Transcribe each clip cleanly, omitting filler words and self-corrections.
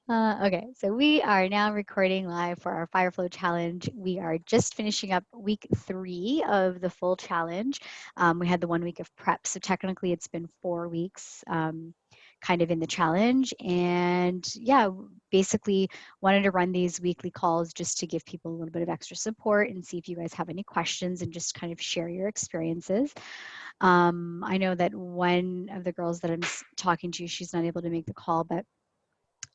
Okay, so we are now recording live for our Fire Flow Challenge. We are just finishing up week 3 of the full challenge. We had the 1 week of prep, so technically it's been 4 weeks kind of in the challenge. And yeah, basically wanted to run these weekly calls just to give people a little bit of extra support and see if you guys have any questions and just kind of share your experiences. I know that one of the girls that I'm talking to, she's not able to make the call, but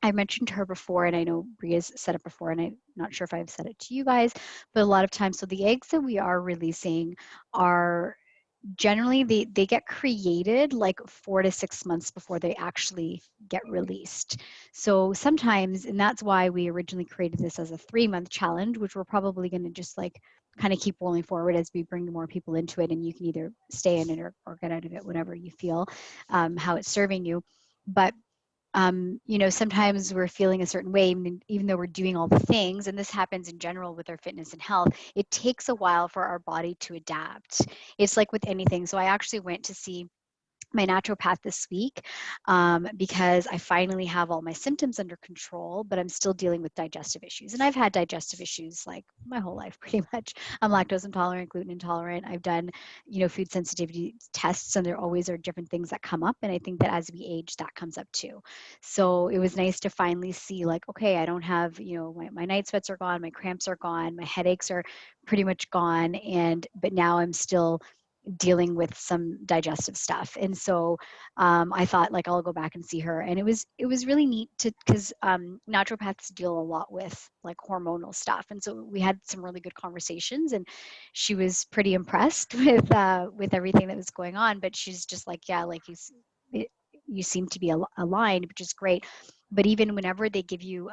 I mentioned her before, and I know Bria's said it before, and I'm not sure if I've said it to you guys, but a lot of times, so the eggs that we are releasing are generally they get created like 4 to 6 months before they actually get released. So sometimes, and that's why we originally created this as a 3 month challenge, which we're probably going to just like kind of keep rolling forward as we bring more people into it, and you can either stay in it or get out of it, whatever you feel, how it's serving you. But sometimes we're feeling a certain way, even though we're doing all the things, and this happens in general with our fitness and health, it takes a while for our body to adapt. It's like with anything. So I actually went to see my naturopath this week because I finally have all my symptoms under control, but I'm still dealing with digestive issues. And I've had digestive issues like my whole life, pretty much. I'm lactose intolerant, gluten intolerant. I've done, food sensitivity tests, and there always are different things that come up. And I think that as we age, that comes up too. So it was nice to finally see, like, okay, I don't have, my night sweats are gone, my cramps are gone, my headaches are pretty much gone. But now I'm still dealing with some digestive stuff. And so I thought, like, I'll go back and see her. And it was really neat to, because naturopaths deal a lot with like hormonal stuff, and so we had some really good conversations, and she was pretty impressed with everything that was going on. But she's just like, yeah, like you seem to be aligned, which is great. But even whenever they give you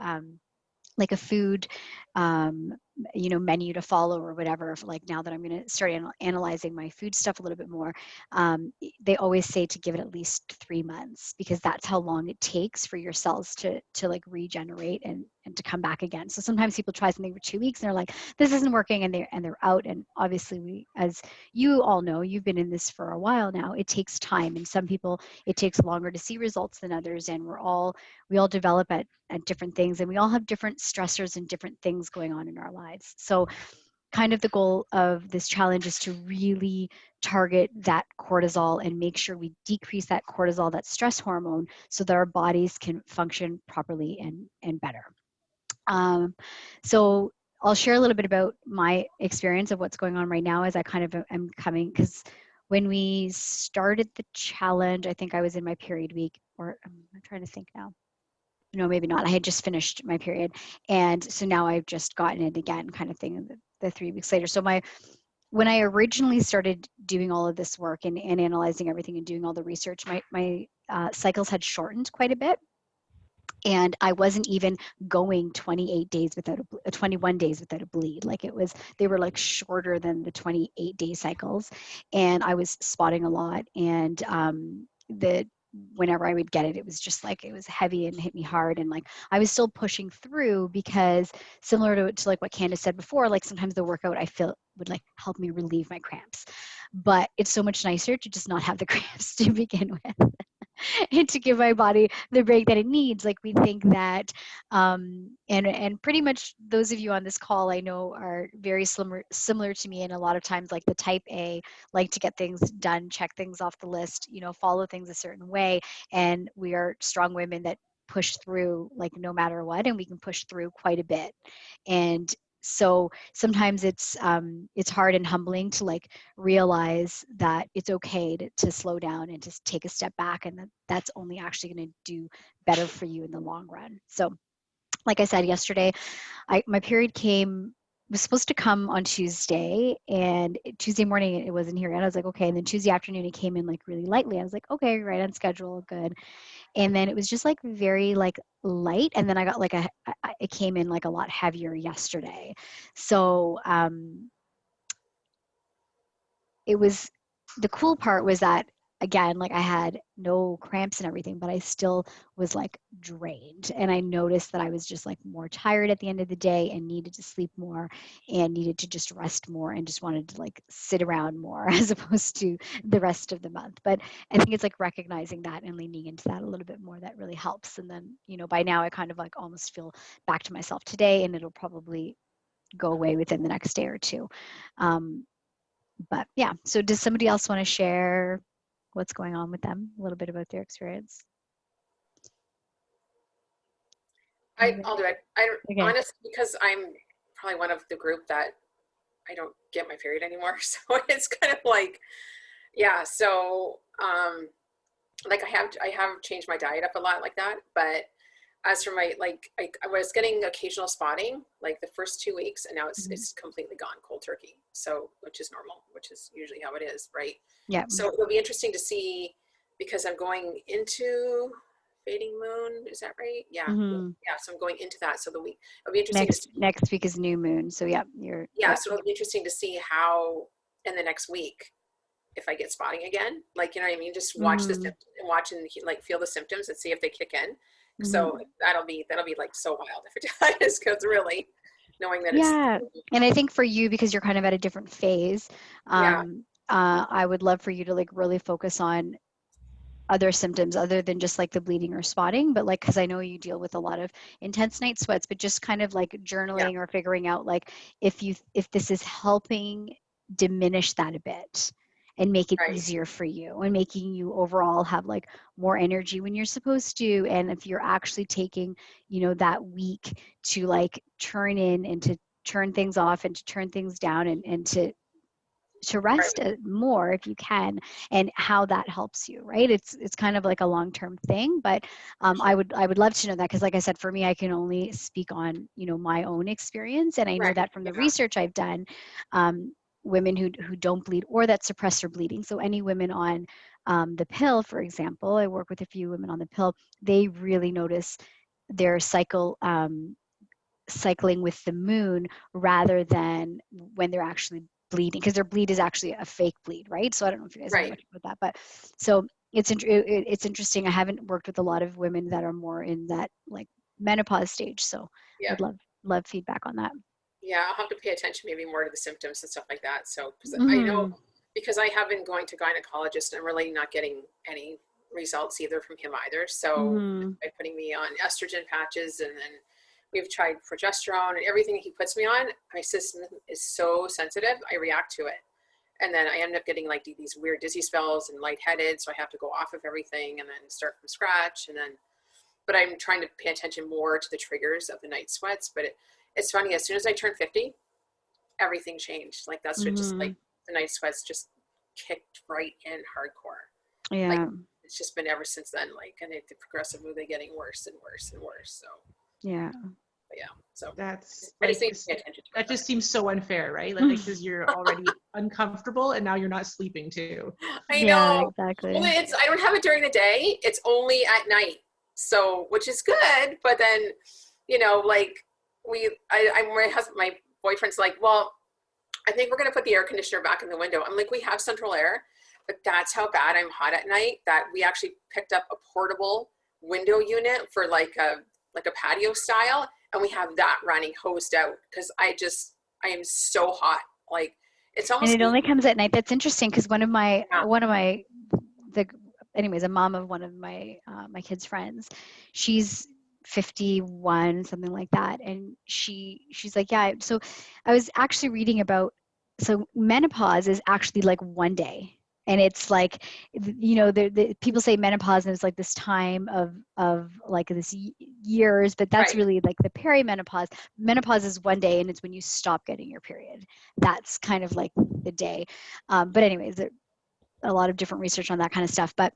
like a food um, menu to follow or whatever, like now that I'm going to start analyzing my food stuff a little bit more, they always say to give it at least 3 months, because that's how long it takes for your cells to like regenerate and to come back again. So sometimes people try something for 2 weeks and they're like, this isn't working, and they're out. And obviously, we, as you all know, you've been in this for a while now, it takes time, and some people it takes longer to see results than others, and we all develop at different things, and we all have different stressors and different things going on in our lives. So kind of the goal of this challenge is to really target that cortisol and make sure we decrease that cortisol, that stress hormone, so that our bodies can function properly and better. So I'll share a little bit about my experience of what's going on right now as I kind of am coming, because when we started the challenge, I think I was in my period week, or I'm trying to think now. No, maybe not. I had just finished my period. And so now I've just gotten it again, kind of thing, the 3 weeks later. So when I originally started doing all of this work and analyzing everything and doing all the research, my cycles had shortened quite a bit. And I wasn't even going 28 days without 21 days without a bleed. Like they were like shorter than the 28-day cycles. And I was spotting a lot. And whenever I would get it, it was just like, it was heavy and hit me hard. And like, I was still pushing through, because similar to like what Candace said before, like sometimes the workout I feel would like help me relieve my cramps. But it's so much nicer to just not have the cramps to begin with. And to give my body the break that it needs. Like, we think that, and pretty much those of you on this call I know are very similar to me, and a lot of times, like the type A, like to get things done, check things off the list, follow things a certain way, and we are strong women that push through like no matter what, and we can push through quite a bit. And so sometimes it's hard and humbling to like realize that it's okay to slow down and to take a step back, and that's only actually going to do better for you in the long run. So like I said yesterday, my period was supposed to come on Tuesday, and Tuesday morning it wasn't here yet. I was like, okay. And then Tuesday afternoon it came in like really lightly. I was like, okay, right on schedule, good. And then it was just like very like light, and then I got like it came in like a lot heavier yesterday. So it was, the cool part was that again, like I had no cramps and everything, but I still was like drained. And I noticed that I was just like more tired at the end of the day and needed to sleep more and needed to just rest more and just wanted to like sit around more as opposed to the rest of the month. But I think it's like recognizing that and leaning into that a little bit more that really helps. And then, by now I kind of like almost feel back to myself today, and it'll probably go away within the next day or two. But yeah, so does somebody else want to share what's going on with them, a little bit about their experience? I'll do it. I don't, Okay. honestly, because I'm probably one of the group that I don't get my period anymore. So it's kind of like, yeah. So, like I have changed my diet up a lot like that. But as for my, like, I was getting occasional spotting like the first 2 weeks, and now Mhm. it's completely gone cold turkey. So, which is normal, which is usually how it is, right? Yeah. So it'll be interesting to see, because I'm going into fading moon. Is that right? Yeah. Hmm. Yeah. So I'm going into that. So the week, it'll be interesting to Next see. next week is new moon, so yeah, Yeah. yep. So it'll be interesting to see how in the next week, if I get spotting again, like, you know what I mean? Just watch the Hmm. symptoms and watch and like feel the symptoms and see if they kick in. Hmm. So that'll be like so wild if it does, because really knowing that it's, Yeah, and I think for you, because you're kind of at a different phase, yeah, I would love for you to like really focus on other symptoms other than just like the bleeding or spotting, but like, because I know you deal with a lot of intense night sweats, but just kind of like yeah, journaling or figuring out like if this is helping diminish that a bit and make it right, easier for you and making you overall have like more energy when you're supposed to, and if you're actually taking that week to like turn in and to turn things off and to turn things down and to right. rest more if you can, and how that helps you, right? It's kind of like a long-term thing, but For I sure. would I would love to know that, because like I said, for me, I can only speak on my own experience, and I know Right. that from the Yeah. research I've done, women who don't bleed or that suppress their bleeding, so any women on the pill, for example, I work with a few women on the pill, they really notice their cycling with the moon rather than when they're actually bleeding, because their bleed is actually a fake bleed, right? So I don't know if you guys know Right. much about that, but so it's interesting. I haven't worked with a lot of women that are more in that like menopause stage, so Yeah. I'd love feedback on that. Yeah. I'll have to pay attention maybe more to the symptoms and stuff like that. So, because I know, Hmm. because I have been going to gynecologist and I'm really not getting any results either from him either. So Hmm. by putting me on estrogen patches, and then we've tried progesterone and everything he puts me on, my system is so sensitive. I react to it. And then I end up getting like these weird dizzy spells and lightheaded. So I have to go off of everything and then start from scratch. And then, but I'm trying to pay attention more to the triggers of the night sweats. But it's funny, as soon as I turned 50, everything changed. Like that's what just Hmm. like the night sweats just kicked right in hardcore. Like Yeah. it's just been ever since then. Like, and it progressively getting worse and worse and worse. So, Yeah. but yeah. So That's I just like need to pay attention to it. that That's just seems so unfair, right? Like because you're already uncomfortable and now you're not sleeping too. I Yeah, know. Well, exactly. it's I don't have it during the day. It's only at night. So, which is good, but then, like my husband, my boyfriend's like, well, I think we're gonna put the air conditioner back in the window. I'm like, we have central air, but that's how bad I'm hot at night that we actually picked up a portable window unit for like a patio style, and we have that running hosed out because I am so hot. Like it's And almost it only comes at night. That's interesting, because yeah, one of my the anyways, a mom of one of my kids' friends, she's 51, something like that, and she's like, yeah. So I was actually reading about, so menopause is actually like one day. And it's like, the people say menopause and it's like this time of like this years, but that's right. really like the perimenopause. Menopause is one day, and it's when you stop getting your period. That's kind of like the day. But anyways, there, a lot of different research on that kind of stuff. But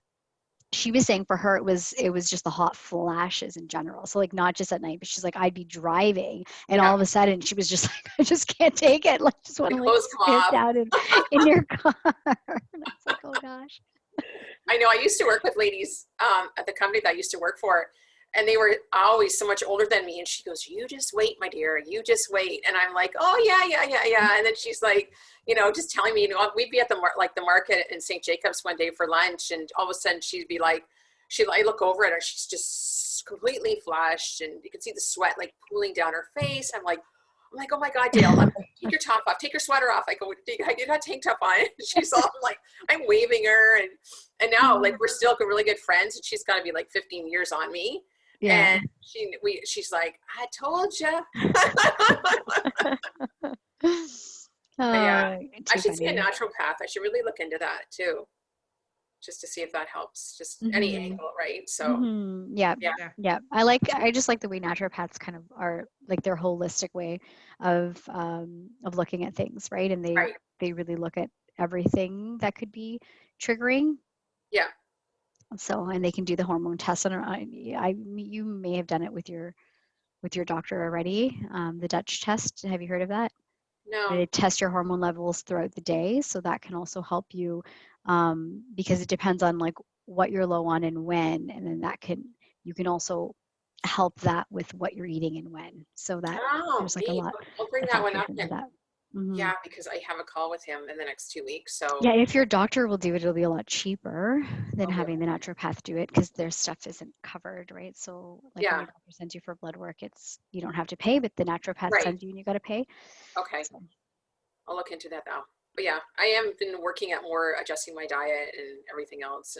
she was saying for her it was just the hot flashes in general. So like not just at night, but she's like, I'd be driving and Yeah, all of a sudden she was just like, I just can't take it. Like just want the to like clothes come sit off. down in your car. And I was like, oh gosh. I know. I used to work with ladies at the company that I used to work for. and they were always so much older than me. And she goes, "You just wait, my dear, you just wait." And I'm like, "Oh yeah. And then she's like, just telling me, we'd be at the market in St. Jacobs one day for lunch, and all of a sudden she'd be like, I look over at her, she's just completely flushed, and you can see the sweat like pooling down her face. I'm like, "Oh my God, Dale, take your top off, take your sweater off." I go, "I did not tank top on." She's all like, I'm waving her, and now like we're still really good friends, and she's got to be like 15 years on me. Yeah. And she's like, "I told you." Yeah, I should see a naturopath. I should really look into that too, just to see if that helps. Just any angle, right? So Yeah. yeah. Yeah. I just like the way naturopaths kind of are, like, their holistic way of looking at things, right? And Right. they really look at everything that could be triggering. Yeah. So, and they can do the hormone test. You may have done it with your doctor already. The Dutch test. Have you heard of that? No. They test your hormone levels throughout the day, so that can also help you, because it depends on like what you're low on and when, and then you can also help that with what you're eating and when. So that Oh, there's like a neat. lot I'll bring of that one factors up into then. that. Mm-hmm. Yeah, because I have a call with him in the next 2 weeks. So Yeah, if your doctor will do it, it'll be a lot cheaper than okay. having the naturopath do it, because their stuff isn't covered, right? So like when your doctor sends you for blood work, you don't have to pay, but the naturopath sends you and you got to pay. Okay. So. I'll look into that now. But yeah, I am been working at more adjusting my diet and everything else.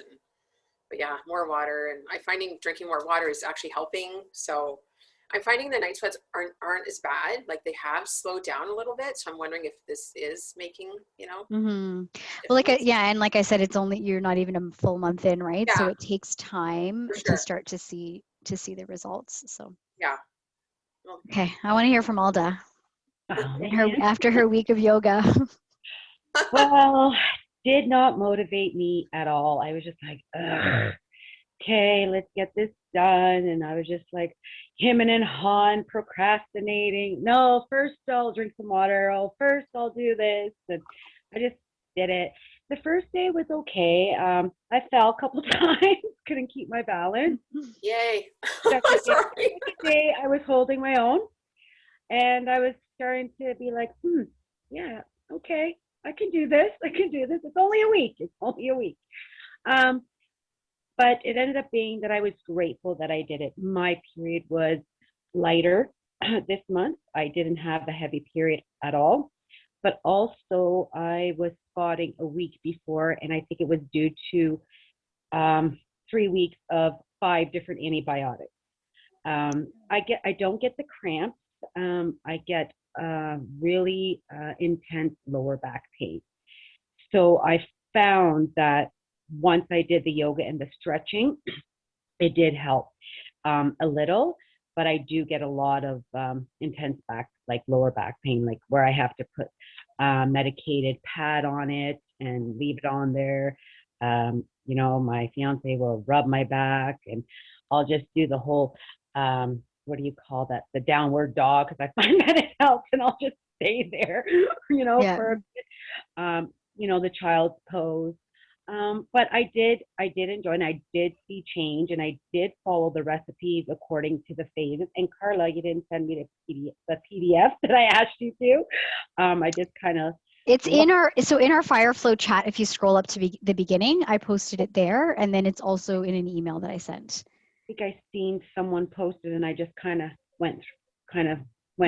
But yeah, more water, and I'm finding drinking more water is actually helping. So I'm finding the night sweats aren't as bad. Like they have slowed down a little bit. So I'm wondering if this is making, Well, and like I said, you're not even a full month in, right? Yeah, so it takes time for sure. to start to see the results. So yeah. Okay, I want to hear from Alda Oh, after her week of yoga. well, did not motivate me at all. I was just like, ugh, okay, let's get this done. And I was just like hemming and hawing, procrastinating. No, first I'll drink some water. Oh, first I'll do this. And I just did it. The first day was okay. I fell a couple times, couldn't keep my balance. Yay. Second day, I was holding my own. And I was starting to be like, yeah, okay, I can do this. It's only a week. But it ended up being that I was grateful that I did it. My period was lighter this month. I didn't have a heavy period at all. But also I was spotting a week before, and I think it was due to 3 weeks of 5 different antibiotics. I don't get the cramps. I get really intense lower back pain. So I found that once I did the yoga and the stretching, it did help a little, but I do get a lot of intense lower back pain, like where I have to put medicated pad on it and leave it on there. My fiance will rub my back, and I'll just do the whole what do you call that? The downward dog, because I find that it helps, and I'll just stay there, for a bit. The child's pose. But I did enjoy, and I did see change, and I did follow the recipes according to the phases. And Carla, you didn't send me the PDF that I asked you to. I just kind of. It's in our Fire Flow chat. If you scroll up to the beginning, I posted it there, and then it's also in an email that I sent. I think I seen someone posted, and I just kind of went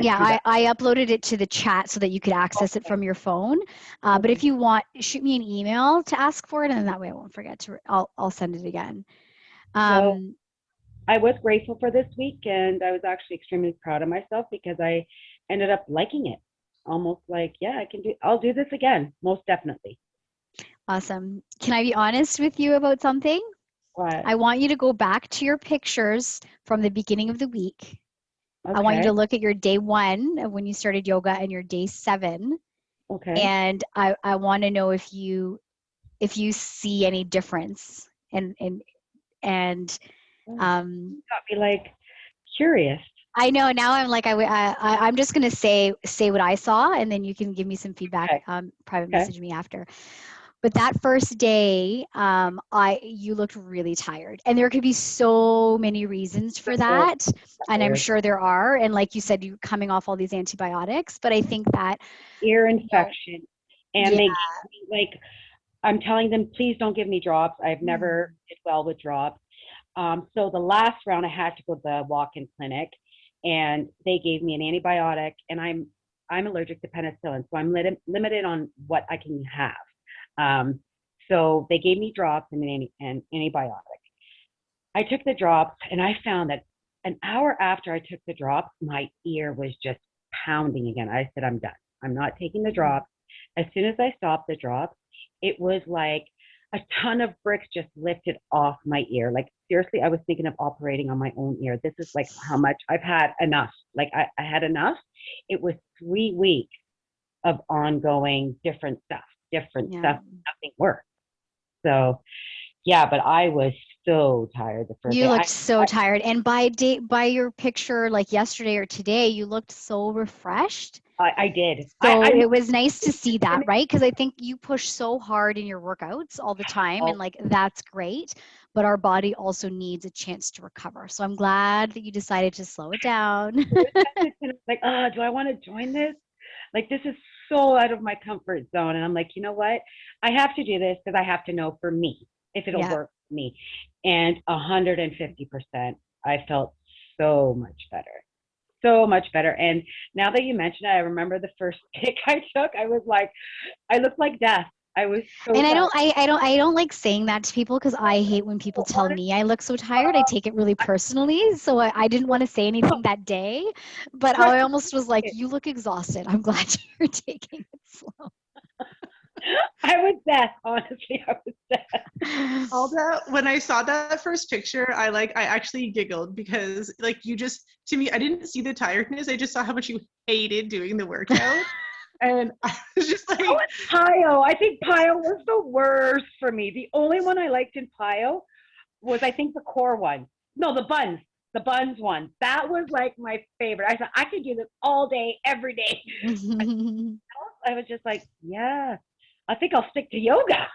yeah, I uploaded it to the chat so that you could access it from your phone. But if you want, shoot me an email to ask for it, and that way I won't forget to. I'll send it again. So I was grateful for this week, and I was actually extremely proud of myself because I ended up liking it. Almost like, yeah, I'll do this again, most definitely. Awesome. Can I be honest with you about something? What? I want you to go back to your pictures from the beginning of the week. Okay. I want you to look at your day 1 of when you started yoga and your day 7. Okay. And I want to know if you see any difference and got me like curious. I know now I'm like I'm just gonna say what I saw, and then you can give me some feedback. Okay. Private message me after. But that first day, you looked really tired, and there could be so many reasons for that, and I'm sure there are. And like you said, you coming off all these antibiotics, but I think that Ear you know, infection, and yeah, they gave me, like, I'm telling them, please don't give me drops. I've never mm, did well with drops. So the last round, I had to go to the walk-in clinic, and they gave me an antibiotic, and I'm allergic to penicillin, so I'm limited on what I can have. So they gave me drops and an antibiotic. I took the drops, and I found that an hour after I took the drops, my ear was just pounding again. I said, I'm done. I'm not taking the drops. As soon as I stopped the drops, it was like a ton of bricks just lifted off my ear. Like, seriously, I was thinking of operating on my own ear. This is like how much I've had enough. Like, I had enough. It was 3 weeks of ongoing different stuff, yeah. nothing worked. So, yeah, but I was so tired the first You day. looked so tired, and by your picture, like yesterday or today, you looked so refreshed. I did. So I'm it was nice to see that, right? Because I think you push so hard in your workouts all the time, and like that's great, but our body also needs a chance to recover. So I'm glad that you decided to slow it down. like, oh, do I want to join this? Like, this is so out of my comfort zone. And I'm like, you know what? I have to do this because I have to know for me if it'll Yeah. work for me. And 150%, I felt so much better. So much better. And now that you mention it, I remember the first pic I took. I was like, I looked like death. I was so And tired. I don't like saying that to people because I hate when people tell me I look so tired. I take it really personally. So I didn't want to say anything that day, but I almost was like, you look exhausted. I'm glad you're taking it slow. I was death. Honestly, I was death. Alda, when I saw that first picture, I actually giggled because like you just, to me, I didn't see the tiredness. I just saw how much you hated doing the workout. And I was just like, Oh, it's Pio. I think Pio was the worst for me. The only one I liked in Pio was, I think, the core one. No, the buns one. That was like my favorite. I thought I could do this all day, every day. I was just like, yeah, I think I'll stick to yoga.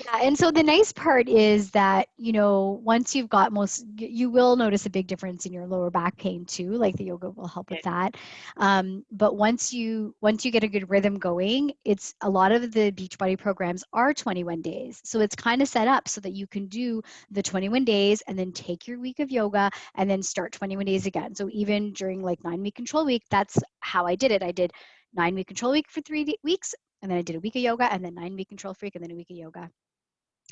Yeah, and so the nice part is that, you know, once you've got you will notice a big difference in your lower back pain too. Like the yoga will help with that. But once you get a good rhythm going, it's a lot of the Beachbody programs are 21 days. So it's kind of set up so that you can do the 21 days and then take your week of yoga and then start 21 days again. So even during like 9-week control week, that's how I did it. I did 9-week control week for 3 weeks, and then I did a week of yoga, and then 9-week control freak, and then a week of yoga,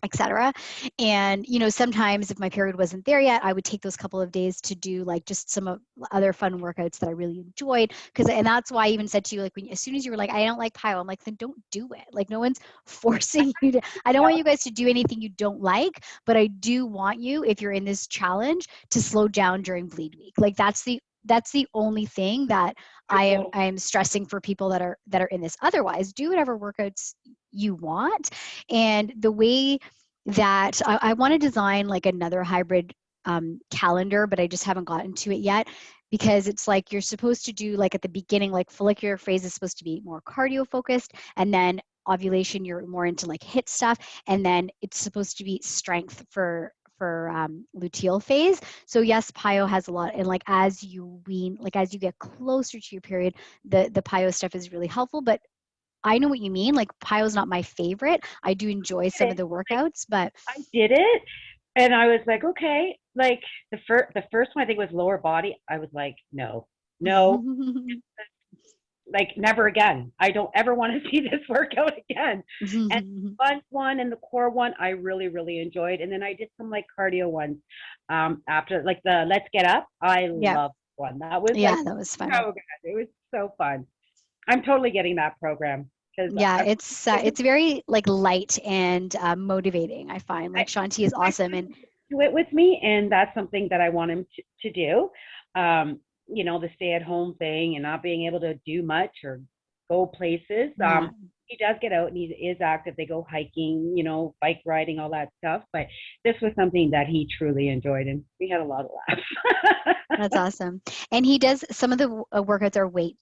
etc. And you know, sometimes if my period wasn't there yet, I would take those couple of days to do like just some other fun workouts that I really enjoyed. And that's why I even said to you, like, as soon as you were like, I don't like Pio, I'm like, then don't do it. Like, no one's forcing you to. I don't want you guys to do anything you don't like, but I do want you, if you're in this challenge, to slow down during bleed week. Like that's the only thing that I am stressing for people that are in this. Otherwise, do whatever workouts you want. And the way that I want to design like another hybrid calendar, but I just haven't gotten to it yet, because it's like you're supposed to do like at the beginning, like follicular phase is supposed to be more cardio focused, and then ovulation you're more into like HIIT stuff, and then it's supposed to be strength for luteal phase. So yes, Pio has a lot, and like as you get closer to your period, the Pio stuff is really helpful. But I know what you mean. Like Pio's not my favorite. I do enjoy some of the workouts, but I did it, and I was like, okay. Like the first one I think was lower body. I was like, no, like never again. I don't ever want to see this workout again. And the fun one and the core one, I really, really enjoyed. And then I did some like cardio ones after, like the Let's Get Up. I yeah, loved one. That was yeah, like that was fun. so good. It was so fun. I'm totally getting that program because Yeah, it's very like light and motivating. I find like Shanti is awesome, and do it with me, and that's something that I want him to do. You know, the stay-at-home thing and not being able to do much or go places. yeah. he does get out and he is active. They go hiking, you know, bike riding, all that stuff. But this was something that he truly enjoyed, and we had a lot of laughs. That's awesome. And he does some of the workouts are weight.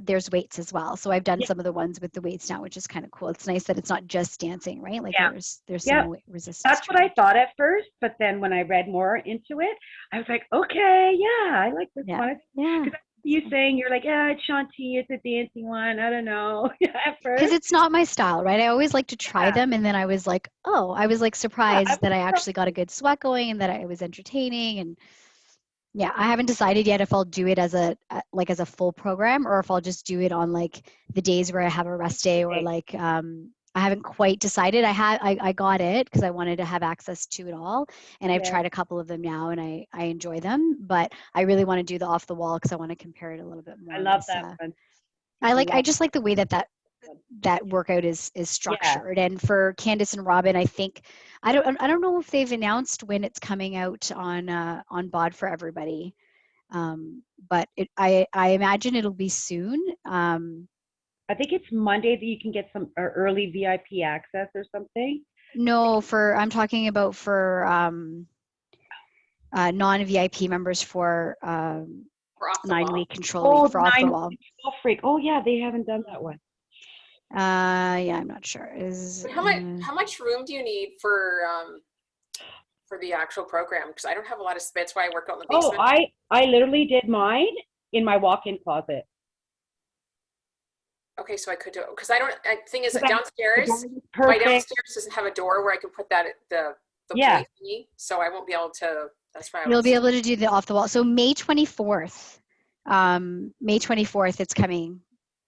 There's weights as well. So I've done Yeah. some of the ones with the weights now, which is kind of cool. It's nice that it's not just dancing, right? Like Yeah. there's Yeah. some resistance. That's what I thought at first, but then when I read more into it, I was like, okay, yeah, I like this Yeah. one. Yeah. You saying you're like, yeah, it's Shanti, it's a dancing one. I don't know. At Because first, it's not my style, right? I always like to try Yeah. them, and then I was like, oh, I was like I surprised that I was actually got a good sweat going and that it was entertaining. And yeah, I haven't decided yet if I'll do it as a like as a full program or if I'll just do it on like the days where I have a rest day or Okay. like I haven't quite decided. I got it because I wanted to have access to it all, and I've Yeah. tried a couple of them now, and I enjoy them. But I really want to do the off the wall because I want to compare it a little bit more. I love with, that one. I just like the way that workout is structured. And for Candace and Robin, I think I don't know if they've announced when it's coming out on BOD for everybody, but I imagine it'll be soon. I think it's Monday that you can get some early VIP access or something. No, I'm talking about for non-VIP members for We're off the wall. 9-week control week for off the 9 wall. Oh, freak. Oh, yeah, they haven't done that one. Yeah, I'm not sure. How much room do you need for the actual program? Because I don't have a lot of space. That's why I work out in the Oh, basement. I literally did mine in my walk-in closet. Okay, so I could do it because I don't. Thing is, Because downstairs, The door was my perfect. downstairs doesn't have a door where I can put that the Yeah. plate thingy, so I won't be able to. That's why I You'll was. be able to do the off the wall. So May 24th, it's coming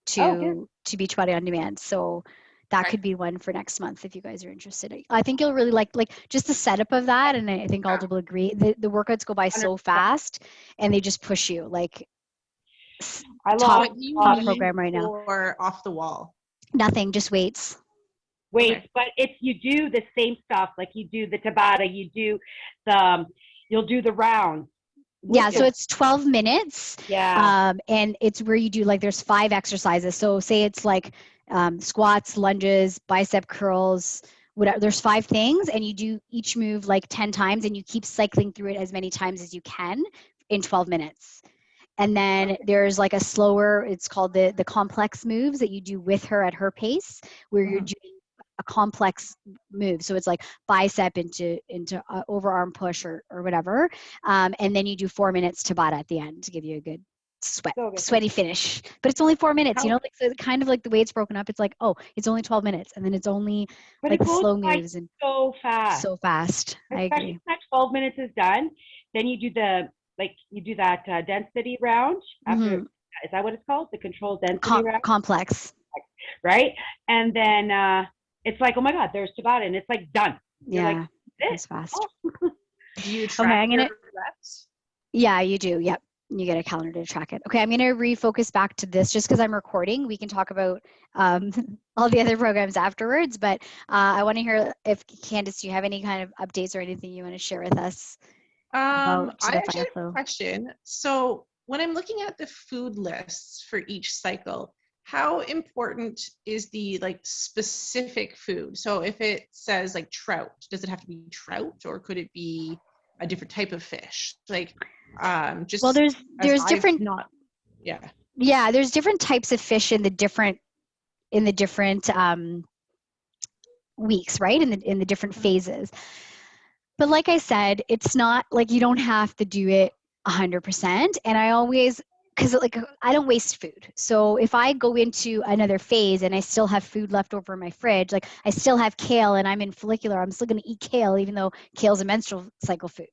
to Beachbody On Demand. So that Okay. could be one for next month if you guys are interested. I think you'll really like just the setup of that, and I think Alda will agree. The workouts go by so 100%. fast, and they just push you like I top What do you top need program right now. for off the wall? Nothing, just weights. Wait, Okay. but it's you do the same stuff, like you do the Tabata, you do you'll do the rounds. Yeah, so it's 12 minutes. Yeah. And it's where you do there's 5 exercises. So say it's like squats, lunges, bicep curls, whatever. There's 5 things, and you do each move like 10 times, and you keep cycling through it as many times as you can in 12 minutes. And then there's like a slower, it's called the complex moves that you do with her at her pace, where you're doing a complex move. So it's like bicep into overarm push or whatever. And then you do 4 minutes Tabata at the end to give you a good sweaty finish. But it's only 4 minutes, so it's kind of like the way it's broken up. It's like, oh, it's only 12 minutes. And then it's only But like it the goes slow by moves and so fast. so fast. I Especially agree. when that 12 minutes is done, then you do that density round after. Is that what it's called? The controlled density round? Complex. Right? And then it's like, oh my God, there's Tabata, and it's like done. You're Yeah, like, it's fast. Do you track I'm gonna. your reps? Yeah, you do. Yep. You get a calendar to track it. Okay, I'm going to refocus back to this just because I'm recording. We can talk about all the other programs afterwards, but I want to hear if, Candace, do you have any kind of updates or anything you want to share with us about I the actually have a FireFlow? question. So when I'm looking at the food lists for each cycle, how important is the specific food? So if it says trout, does it have to be trout, or could it be a different type of fish? Just Well, there's I've different not there's different types of fish in the different weeks, right? In the different phases. But like I said, it's not like you don't have to do it 100%. And I always, because I don't waste food. So if I go into another phase and I still have food left over in my fridge, like I still have kale and I'm in follicular, I'm still going to eat kale, even though kale's a menstrual cycle food.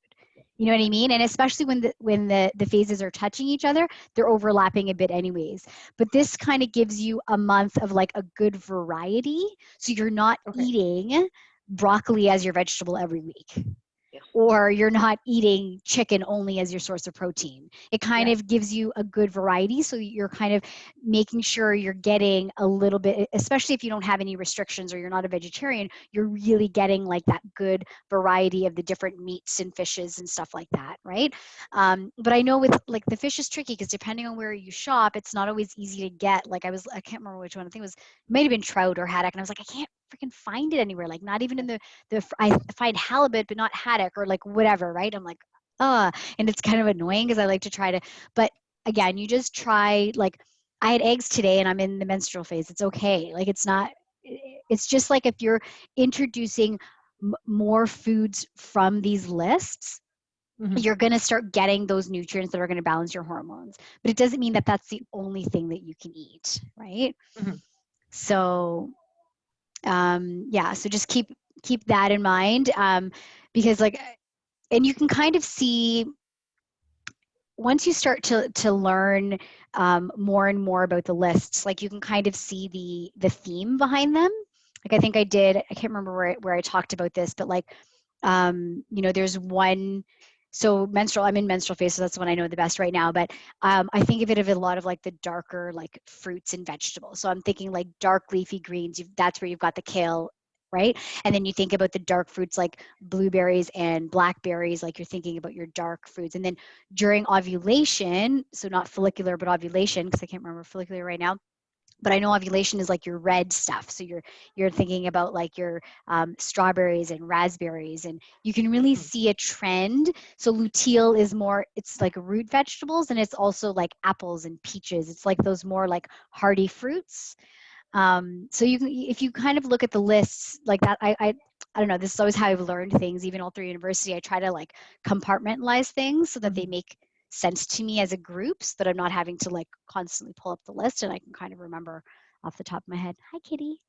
You know what I mean? And especially when the phases are touching each other, they're overlapping a bit anyways. But this kind of gives you a month of a good variety. So you're not eating broccoli as your vegetable every week. or you're not eating chicken only as your source of protein. It kind of gives you a good variety. So you're kind of making sure you're getting a little bit, especially if you don't have any restrictions or you're not a vegetarian, you're really getting like that good variety of the different meats and fishes and stuff like that, right? But I know with like the fish is tricky because depending on where you shop, it's not always easy to get. Like I can't remember which one. I think it was, it might have been trout or haddock. And I was like, I can't freaking find it anywhere. Like not even in I find halibut, but not haddock or like whatever, right? I'm like, and it's kind of annoying because I like to try to, but again, you just try, like I had eggs today and I'm in the menstrual phase. It's okay. Like it's just like if you're introducing more foods from these lists, you're going to start getting those nutrients that are going to balance your hormones. But it doesn't mean that that's the only thing that you can eat, right? So so just keep that in mind, because like, and you can kind of see once you start to learn more and more about the lists, like you can kind of see the theme behind them. Like I think I can't remember where I talked about this, but like there's one. So I'm in menstrual phase, so that's the one I know the best right now. But I think of it a lot of like the darker like fruits and vegetables. So I'm thinking like dark leafy greens. That's where you've got the kale, right? And then you think about the dark fruits like blueberries and blackberries, like you're thinking about your dark fruits. And then during ovulation, so not follicular, but ovulation, because I can't remember follicular right now. But I know ovulation is like your red stuff. So you're thinking about like your strawberries and raspberries, and you can really see a trend. So luteal is more, it's like root vegetables, and it's also like apples and peaches. It's like those more like hardy fruits. So you can, if you kind of look at the lists like that, I don't know, this is always how I've learned things, even all through university. I try to like compartmentalize things so that they make sense to me as a group, so that I'm not having to like constantly pull up the list and I can kind of remember off the top of my head. Hi, kitty.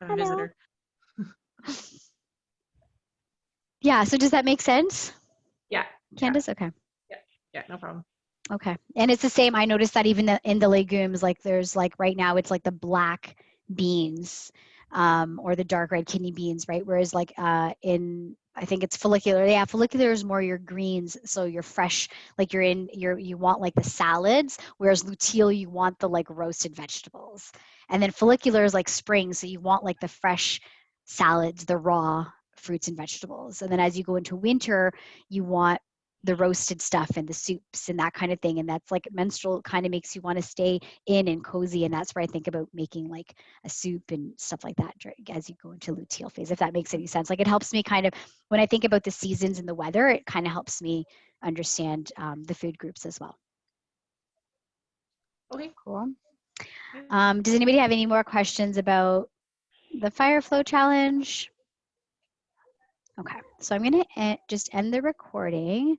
A visitor. Yeah, so does that make sense? Yeah. Candace? Okay. Yeah, no problem. Okay. And it's the same. I noticed that even in the legumes, like there's like right now it's like the black beans or the dark red kidney beans, right? Whereas like I think it's follicular. Yeah, follicular is more your greens. So you're fresh, like you want like the salads, whereas luteal, you want the like roasted vegetables. And then follicular is like spring. So you want like the fresh salads, the raw fruits and vegetables. And then as you go into winter, you want the roasted stuff and the soups and that kind of thing. And that's like menstrual kind of makes you want to stay in and cozy. And that's where I think about making like a soup and stuff like that as you go into luteal phase, if that makes any sense. Like it helps me kind of, when I think about the seasons and the weather, it kind of helps me understand the food groups as well. Okay. Cool. Does anybody have any more questions about the Fire Flow Challenge? Okay, so I'm gonna just end the recording.